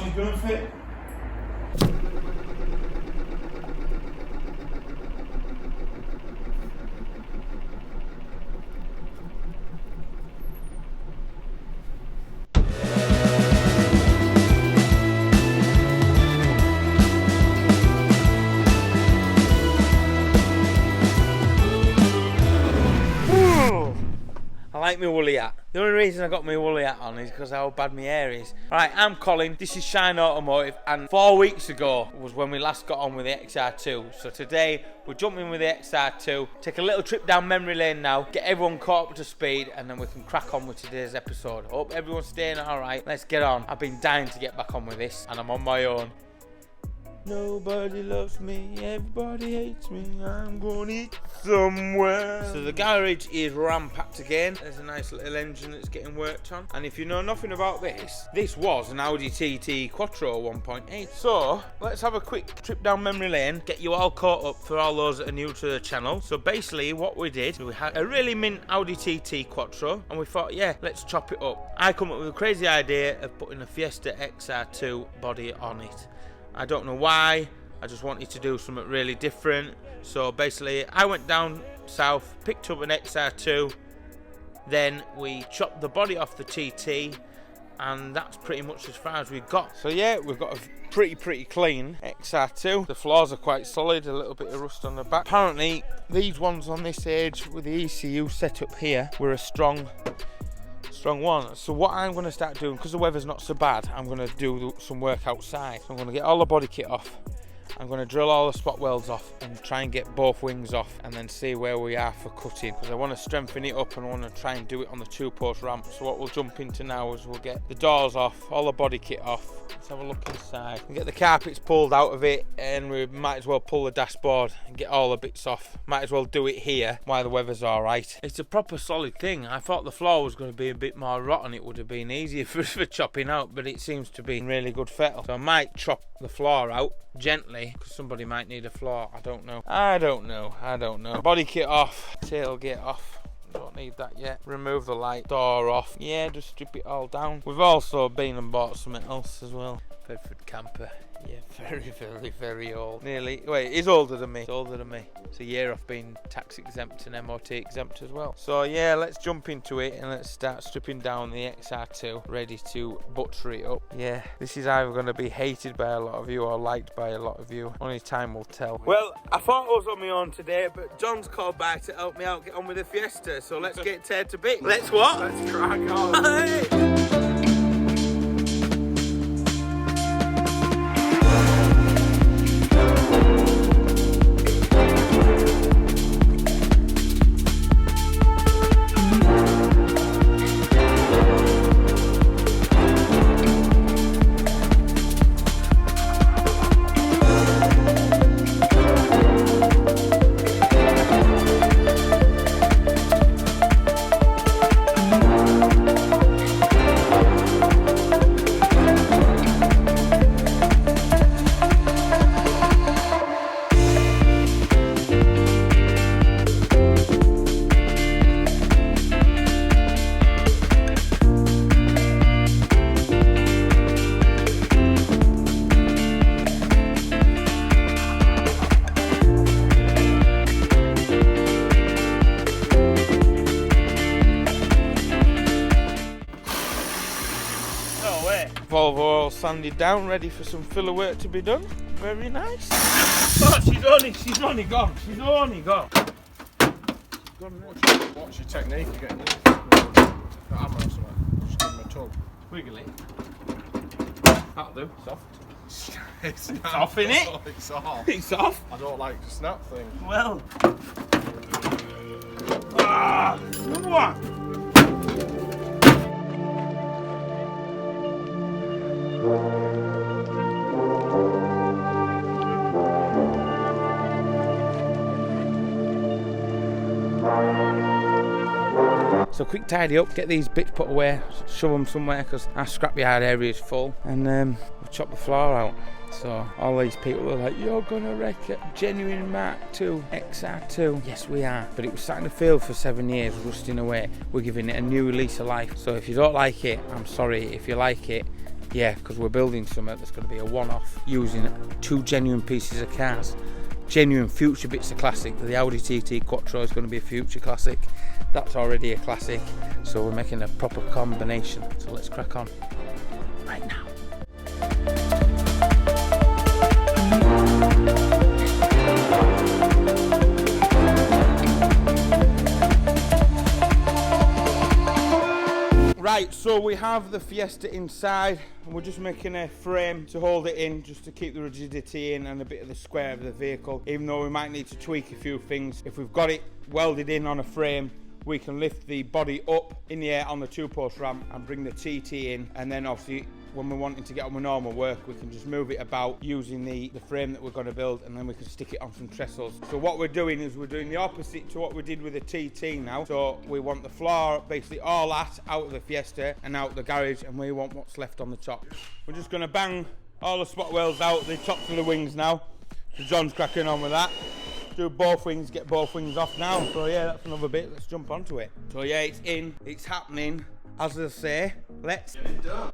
only gonna fit. I like my woolly hat. The only reason I got my woolly hat on is because how bad my hair is. Right, I'm Colin, this is Shine Automotive, and 4 weeks ago was when we last got on with the Xr2. So today, we're jumping with the Xr2, take a little trip down memory lane now, get everyone caught up to speed, and then we can crack on with today's episode. Hope everyone's staying alright. Let's get on. I've been dying to get back on with this, and I'm on my own. Nobody loves me, everybody hates me, I'm gonna eat somewhere. So the garage is ram-packed again. There's a nice little engine that's getting worked on. And if you know nothing about this was an Audi TT Quattro 1.8. So, let's have a quick trip down memory lane, get you all caught up for all those that are new to the channel. So basically what we did, we had a really mint Audi TT Quattro, and we thought, yeah, let's chop it up. I come up with a crazy idea of putting a Fiesta Xr2 body on it. I don't know why, I just wanted to do something really different. So basically I went down south, picked up an Xr2, then we chopped the body off the TT, and that's pretty much as far as we got. So yeah, we've got a pretty clean Xr2. The floors are quite solid, a little bit of rust on the back. Apparently these ones on this age with the ECU setup here were a strong one. So what I'm going to start doing, because the weather's not so bad, I'm going to do some work outside. So I'm going to get all the body kit off, I'm going to drill all the spot welds off and try and get both wings off, and then see where we are for cutting, because I want to strengthen it up and I want to try and do it on the 2-post ramp. So what we'll jump into now is we'll get the doors off, all the body kit off. Let's have a look inside and get the carpets pulled out of it, and we might as well pull the dashboard and get all the bits off. Might as well do it here while the weather's alright. It's a proper solid thing. I thought the floor was going to be a bit more rotten, it would have been easier for chopping out, but it seems to be in really good fettle. So I might chop the floor out gently, because somebody might need a floor. I don't know. Body kit off, tailgate off, don't need that yet. Remove the light, door off. Yeah, just strip it all down. We've also been and bought something else as well. Bedford camper. Yeah, very old. Nearly, wait, he's older than me. It's older than me. It's a year off being tax exempt and MOT exempt as well. So yeah, let's jump into it and let's start stripping down the Xr2, ready to butcher it up. Yeah, this is either going to be hated by a lot of you or liked by a lot of you. Only time will tell. Well, I thought I was on my own today, but John's called back to help me out get on with the Fiesta. So let's get teared to bits. Let's what? Let's crack on. Hey! Volvo all sanded down, ready for some filler work to be done. Very nice. Oh, she's only gone. What's your technique of getting it? Got hammer or something? Just give them a tug. Wiggle it. That'll do. Soft. It's off, innit? It's off. It's off. I don't like to snap things. Well. Another one. So quick tidy up, get these bits put away, shove them somewhere because our scrapyard area is full, and we'll chop the floor out. So all these people are like, you're gonna wreck a genuine Mark II Xr2. Yes, we are, but it was sat in the field for 7 years, rusting away. We're giving it a new lease of life. So if you don't like it, I'm sorry. If you like it, Yeah, because we're building something that's going to be a one-off using 2 genuine pieces of cars. Genuine future bits of classic. The Audi TT Quattro is going to be a future classic. That's already a classic. So we're making a proper combination. So let's crack on right now. Right, so we have the Fiesta inside and we're just making a frame to hold it in, just to keep the rigidity in and a bit of the square of the vehicle, even though we might need to tweak a few things. If we've got it welded in on a frame, we can lift the body up in the air on the 2-post ramp and bring the TT in, and then obviously when we're wanting to get on with normal work, we can just move it about using the frame that we're going to build, and then we can stick it on some trestles. So what we're doing is we're doing the opposite to what we did with the TT now. So we want the floor, basically all that out of the Fiesta and out the garage, and we want what's left on the top. We're just going to bang all the spot welds out, the tops of the wings now. So John's cracking on with that. Do both wings, get both wings off now. So yeah, that's another bit. Let's jump onto it. So yeah, it's in, it's happening. As I say, let's get it done.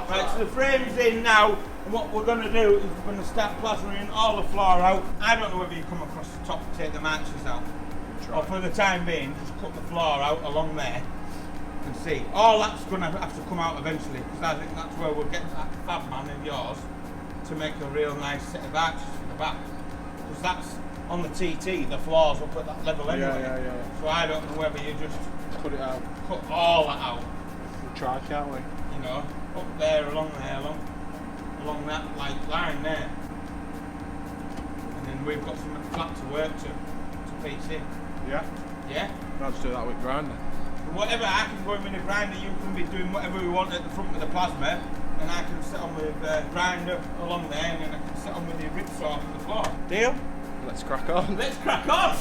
Right, so the frame's in now, and what we're going to do is we're going to start plastering all the floor out. I don't know whether you come across the top to take the marches out, or for the time being, just cut the floor out along there and see. All that's going to have to come out eventually, because I think that's where we'll get that fab man of yours to make a real nice set of arches for the back. Because that's on the TT, the floor's up at that level anyway. Yeah. So I don't know whether you just cut it out. Cut all that out. We'll try, can't we? You know, up there, along that like line there, and then we've got some flat to work to piece in. Yeah. I'll just do that with grinder. Whatever, I can go in with a grinder. You can be doing whatever we want at the front with the plasma, and I can sit on with the grinder along there, and then I can sit on with the rip saw on the floor. Deal? Let's crack on. Let's crack on.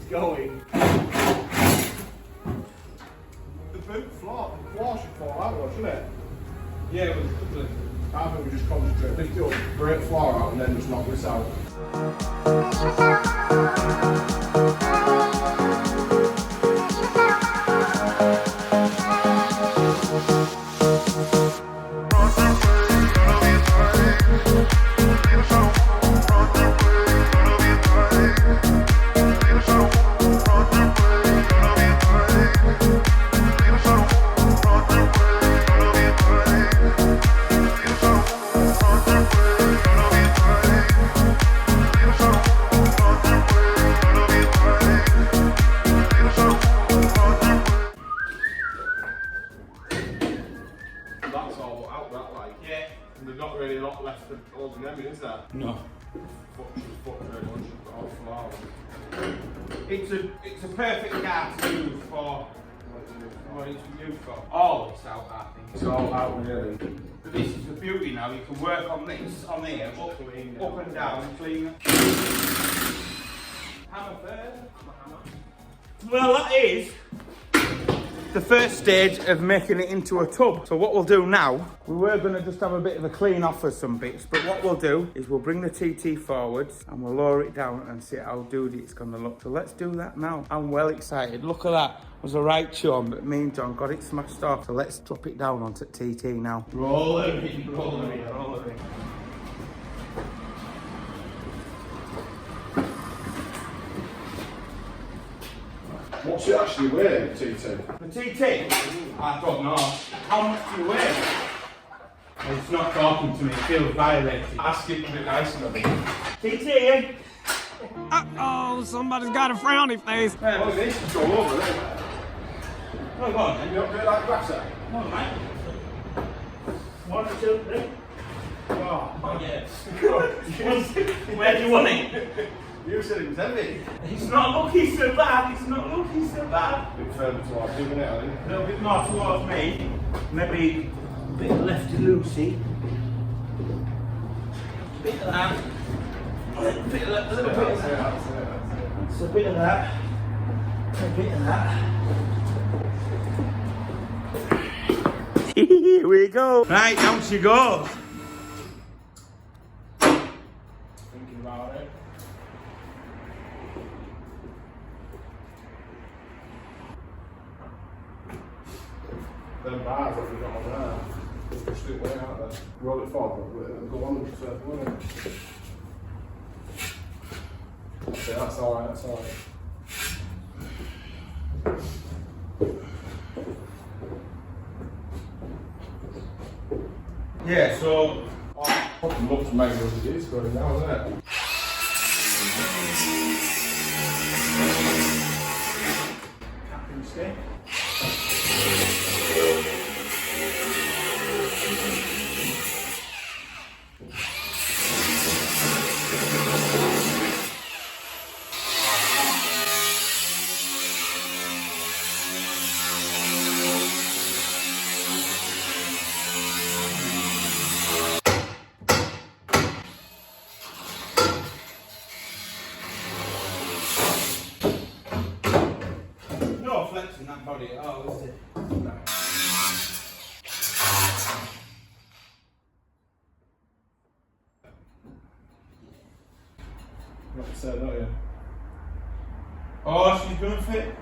Going. The boot floor, the floor should fall out, shouldn't it? Yeah, it was good. I think we just concentrate, lift it up, break the floor out, and then just knock this out. There's not really a lot left of holding them in, is there? No. It's a perfect car to use for what it's used for. All this out, I think. It's all out really. But this is the beauty now. You can work on this, on here, up and down, clean. Hammer first. Well, that is the first stage of making it into a tub. So what we'll do now, we were going to just have a bit of a clean off of some bits, but what we'll do is we'll bring the TT forwards and we'll lower it down and see how doody it's going to look. So let's do that now. I'm well excited. Look at that. It was a right chum, but me and John got it smashed off. So let's drop it down onto TT now. Roll it in, roll it in, roll it in. What's it actually weigh, TT? The TT? I don't know. How much do you weigh? It's not talking to me, it feels violated. Ask it a bit nicer, maybe. TT? Uh-oh, somebody's got a frowny face. Well, it needs to go over, isn't it? Oh, go on then. You don't do it like grasser? Come on, mate. 1, 2, 3. Oh, yes. Where do you want it? You said it was heavy. It's not looking so bad, it's not looking so bad. A bit further towards you, isn't it, I think? A little bit more towards me. Maybe a bit lefty-loosey. A bit of that. A little bit of that. It's a bit of that. A bit of that. Here we go. Right, down she goes. Thinking about it. Them bars that we got on there, just pushed it way out there. Roll it forward, and go on the surf, won't it? Okay, that's alright, that's alright. Yeah, so Fucking love to make those ideas going down, isn't it? tapping stick. No flex in that body at all, is it? No. Not to say, don't you? Oh, she's gonna fit.